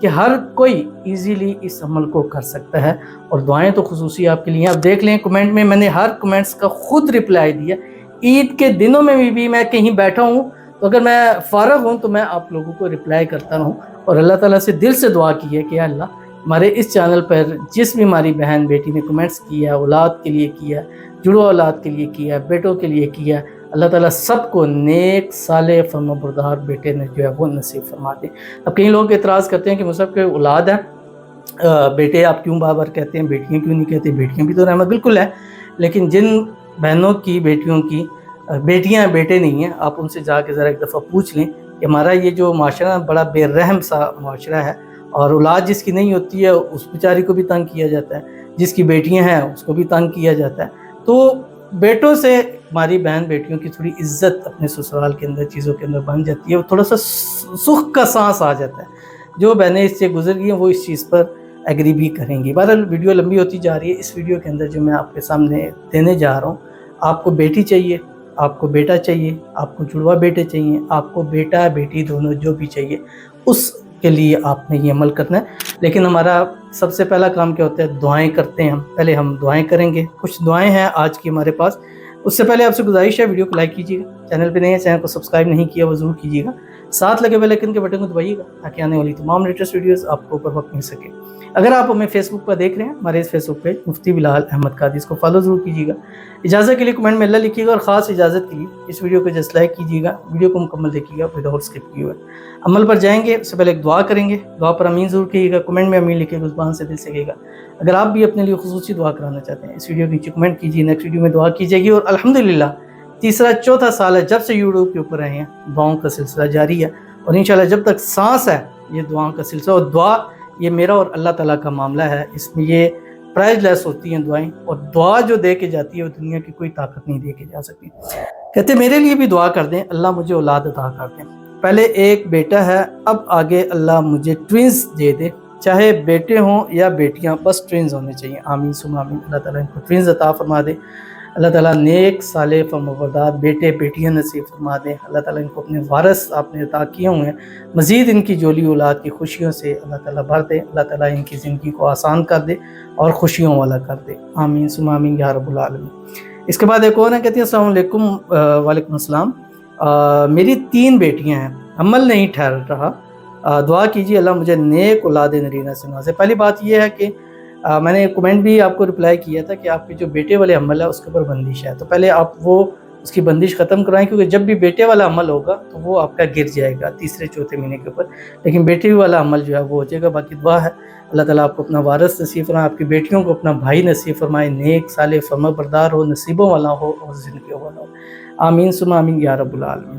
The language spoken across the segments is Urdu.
کہ ہر کوئی ایزیلی اس عمل کو کر سکتا ہے، اور دعائیں تو خصوصی آپ کے لیے ہیں۔ آپ دیکھ لیں کمنٹ میں نے ہر کمنٹس کا خود رپلائی دیا۔ عید کے دنوں میں بھی میں کہیں بیٹھا ہوں تو اگر میں فارغ ہوں تو میں آپ لوگوں کو رپلائی کرتا رہوں، اور اللہ تعالیٰ سے دل سے دعا کی ہے کہ اللہ ہمارے اس چینل پر جس بھی ہماری بہن بیٹی نے کمنٹس کیا ہے، اولاد کے لیے کیا، جڑوا اولاد کے لیے کیا، بیٹوں کے لیے کیا، اللہ تعالیٰ سب کو نیک صالح فرمانبردار بیٹے نے جو ہے وہ نصیب فرما دے۔ اب کئی لوگ اعتراض کرتے ہیں کہ مصعب کے اولاد ہیں، بیٹے آپ کیوں بار بار کہتے ہیں، بیٹیاں کیوں نہیں کہتے؟ بیٹیاں بھی تو رحمت بالکل ہے، لیکن جن بہنوں کی بیٹیوں کی بیٹیاں بیٹے نہیں ہیں، آپ ان سے جا کے ذرا ایک دفعہ پوچھ لیں کہ ہمارا یہ جو معاشرہ بڑا بے رحم سا معاشرہ ہے، اور اولاد جس کی نہیں ہوتی ہے اس بیچاری کو بھی تنگ کیا جاتا ہے، جس کی بیٹیاں ہیں اس کو بھی تنگ کیا جاتا ہے۔ تو بیٹوں سے ہماری بہن بیٹیوں کی تھوڑی عزت اپنے سسرال کے اندر چیزوں کے اندر بن جاتی ہے، تھوڑا سا سکھ کا سانس آ جاتا ہے۔ جو بہنیں اس سے گزر گئی ہیں وہ اس چیز پر ایگری بھی کریں گی۔ بہرحال ویڈیو لمبی ہوتی جا رہی ہے، اس ویڈیو کے اندر جو میں آپ کے سامنے دینے جا رہا ہوں، آپ کو بیٹی چاہیے، آپ کو بیٹا چاہیے، آپ کو جڑوا بیٹے چاہیے، آپ کو بیٹا بیٹی دونوں جو بھی چاہیے، اس کے لیے آپ نے یہ عمل کرنا ہے۔ لیکن ہمارا سب سے پہلا کام کیا ہوتا ہے؟ دعائیں کرتے ہیں ہم، پہلے ہم دعائیں کریں گے۔ کچھ دعائیں ہیں آج کی ہمارے پاس، اس سے پہلے آپ سے گزارش ہے ویڈیو کو لائک کیجیے گا، چینل پہ نہیں ہے چینل کو سبسکرائب نہیں کیا وہ ضرور کیجیے گا، ساتھ لگے بیل آئیکن کے بٹن کو دبائیے گا تاکہ آنے والی تمام لیٹسٹ ویڈیوز آپ کو پر وقت مل سکے۔ اگر آپ ہمیں فیس بک پر دیکھ رہے ہیں، ہمارے اس فیس بک پیج مفتی بلال احمد قادری، اس کو فالو ضرور کیجیے گا۔ اجازت کے لیے کمنٹ میں اللہ لکھیے گا، اور خاص اجازت کے لیے اس ویڈیو کو جسٹ لائک کیجیے گا، ویڈیو کو مکمل دیکھیے گا وداؤٹ اسکپ کیے ہوئے۔ عمل پر جائیں گے اس سے پہلے ایک دعا کریں گے، دعا پر امین ضرور کہیے گا، کمنٹ میں امین لکھے گا، زبان سے دل سے کہے گا۔ اگر آپ بھی اپنے لیے خصوصی دعا کرانا چاہتے ہیں، اس ویڈیو کے نیچے کمنٹ کیجیے، نیکسٹ ویڈیو میں دعا کی جائے گی۔ اور الحمدللہ تیسرا چوتھا سال ہے جب سے یوٹیوب کے اوپر رہے ہیں، دعاؤں کا سلسلہ جاری ہے، اور انشاءاللہ جب تک سانس ہے یہ دعاؤں کا سلسلہ، اور دعا یہ میرا اور اللہ تعالیٰ کا معاملہ ہے، اس میں یہ پرائز لیس ہوتی ہیں دعائیں، اور دعا جو دے کے جاتی ہے وہ دنیا کی کوئی طاقت نہیں دے کے جا سکتی۔ کہتے میرے لیے بھی دعا کر دیں، اللہ مجھے اولاد عطا کر دیں۔ پہلے ایک بیٹا ہے، اب آگے اللہ مجھے ٹوینز دے دے، چاہے بیٹے ہوں یا بیٹیاں، بس ٹوینز ہونے چاہیے، آمین ثم آمین۔ اللہ تعالیٰ ان کو ٹوینز عطا فرما دے، اللہ تعالیٰ نیک صالح فرمانبردار بیٹے بیٹیاں نصیب فرما دیں، اللہ تعالیٰ ان کو اپنے وارث آپ نے عطا کیے ہوئے ہیں، مزید ان کی جولی اولاد کی خوشیوں سے اللہ تعالیٰ بھر دے، اللہ تعالیٰ ان کی زندگی کو آسان کر دے اور خوشیوں والا کر دے، آمین ثم آمین یا رب العالمین۔ اس کے بعد ایک اور ہے، کہتی ہیں السلام علیکم۔ وعلیکم السلام۔ میری 3 بیٹیاں ہیں، عمل نہیں ٹھہر رہا، دعا کیجیے اللہ مجھے نیک اولاد نرینہ سے نوازے۔ پہلی بات یہ ہے کہ میں نے کمنٹ بھی آپ کو رپلائی کیا تھا کہ آپ کے جو بیٹے والے عمل ہے اس کے اوپر بندش ہے، تو پہلے آپ وہ اس کی بندش ختم کرائیں، کیونکہ جب بھی بیٹے والا عمل ہوگا تو وہ آپ کا گر جائے گا تیسرے چوتھے مہینے کے اوپر، لیکن بیٹی والا عمل جو ہے وہ ہو جائے گا۔ باقی دعا ہے اللہ تعالیٰ آپ کو اپنا وارث نصیب فرمائے، آپ کی بیٹیوں کو اپنا بھائی نصیب فرمائے، نیک صالح فرمانبردار ہو، نصیبوں والا ہو اور زندگی والا ہو، آمین ثم آمین یا رب العالمین۔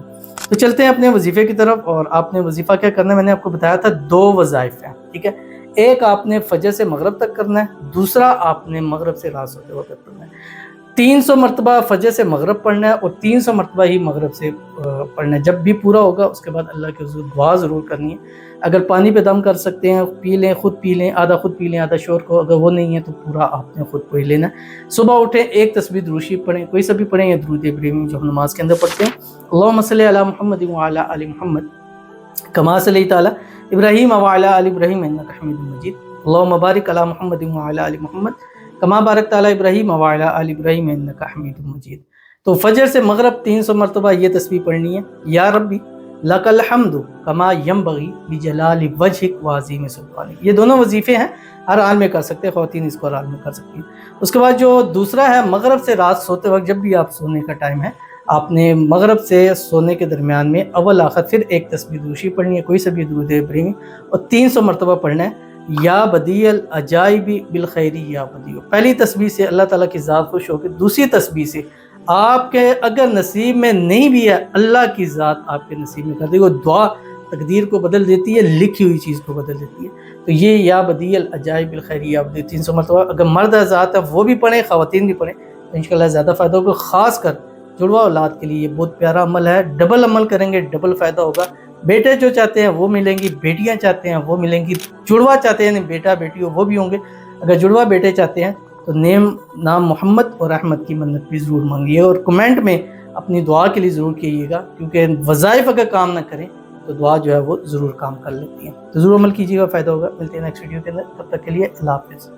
تو چلتے ہیں اپنے وظیفے کی طرف، اور آپ نے وظیفہ کیا کرنا ہے؟ میں نے آپ کو بتایا تھا 2 وظائف ہیں، ٹھیک ہے؟ ایک آپ نے فجر سے مغرب تک کرنا ہے، دوسرا آپ نے مغرب سے رات ہوتے وقت کرنا ہے۔ 300 مرتبہ فجر سے مغرب پڑھنا ہے، اور 300 مرتبہ ہی مغرب سے پڑھنا ہے۔ جب بھی پورا ہوگا اس کے بعد اللہ کے حضور دعا ضرور کرنی ہے۔ اگر پانی پہ دم کر سکتے ہیں پی لیں، خود پی لیں، آدھا خود پی لیں آدھا شور کو، اگر وہ نہیں ہے تو پورا آپ نے خود کو ہی لینا ہے۔ صبح اٹھیں، ایک تسبیح درود شریف پڑھیں، کوئی سا بھی پڑھیں، یا درود ابراہیمی جو ہم نماز کے اندر پڑھتے ہیں، اللہم صلی علی محمد وعلی آل محمد کما صلیت علی ابراہیم وعلی آل ابراہیم انک حمید مجید، اللہم بارک علی محمد وعلی آل محمد کما بارکت علی ابراہیم وعلی آل ابراہیم انک حمید مجید۔ تو فجر سے مغرب 300 مرتبہ یہ تسبیح پڑھنی ہے، یا ربی لک الحمد کما ینبغی بجلال وجہک وعظیم سلطانک۔ یہ دونوں وظیفے ہیں، ہر حال میں کر سکتے ہیں، خواتین اس کو ہر حال میں کر سکتی ہیں۔ اس کے بعد جو دوسرا ہے، مغرب سے رات سوتے وقت، جب بھی آپ سونے کا ٹائم ہے، آپ نے مغرب سے سونے کے درمیان میں اول آخر پھر ایک تسبیح درود شریف پڑھنی ہے، کوئی سا بھی درود ابراہیمی، اور 300 مرتبہ پڑھنا ہے، یا بدیع العجائب بالخیر یا بدیع۔ پہلی تسبیح سے اللہ تعالیٰ کی ذات خوش ہو کے، دوسری تسبیح سے آپ کے اگر نصیب میں نہیں بھی ہے، اللہ کی ذات آپ کے نصیب میں کر دے گی۔ وہ دعا تقدیر کو بدل دیتی ہے، لکھی ہوئی چیز کو بدل دیتی ہے۔ تو یہ یا بدیع العجائب بالخیر یا بدیع 300 مرتبہ، اگر مرد حضرات ہے وہ بھی پڑھیں، خواتین بھی پڑھیں، تو انشاءاللہ زیادہ فائدہ ہوگا۔ خاص کر جڑوا اولاد کے لیے یہ بہت پیارا عمل ہے، ڈبل عمل کریں گے ڈبل فائدہ ہوگا۔ بیٹے جو چاہتے ہیں وہ ملیں گی، بیٹیاں چاہتے ہیں وہ ملیں گی، جڑوا چاہتے ہیں بیٹا بیٹی ہو وہ بھی ہوں گے۔ اگر جڑوا بیٹے چاہتے ہیں تو نام محمد اور احمد کی منت بھی ضرور مانگیے، اور کمنٹ میں اپنی دعا کے لیے ضرور کیجیے گا، کیونکہ وظائف اگر کام نہ کریں تو تو دعا جو ہے وہ ضرور کام کر لیتی ہے. تو ضرور عمل کیجیے گا, فائدہ ہوگا. ملتے ہیں نیکسٹ ویڈیو کے اندر, تب تک کے لیے اللہ حافظ.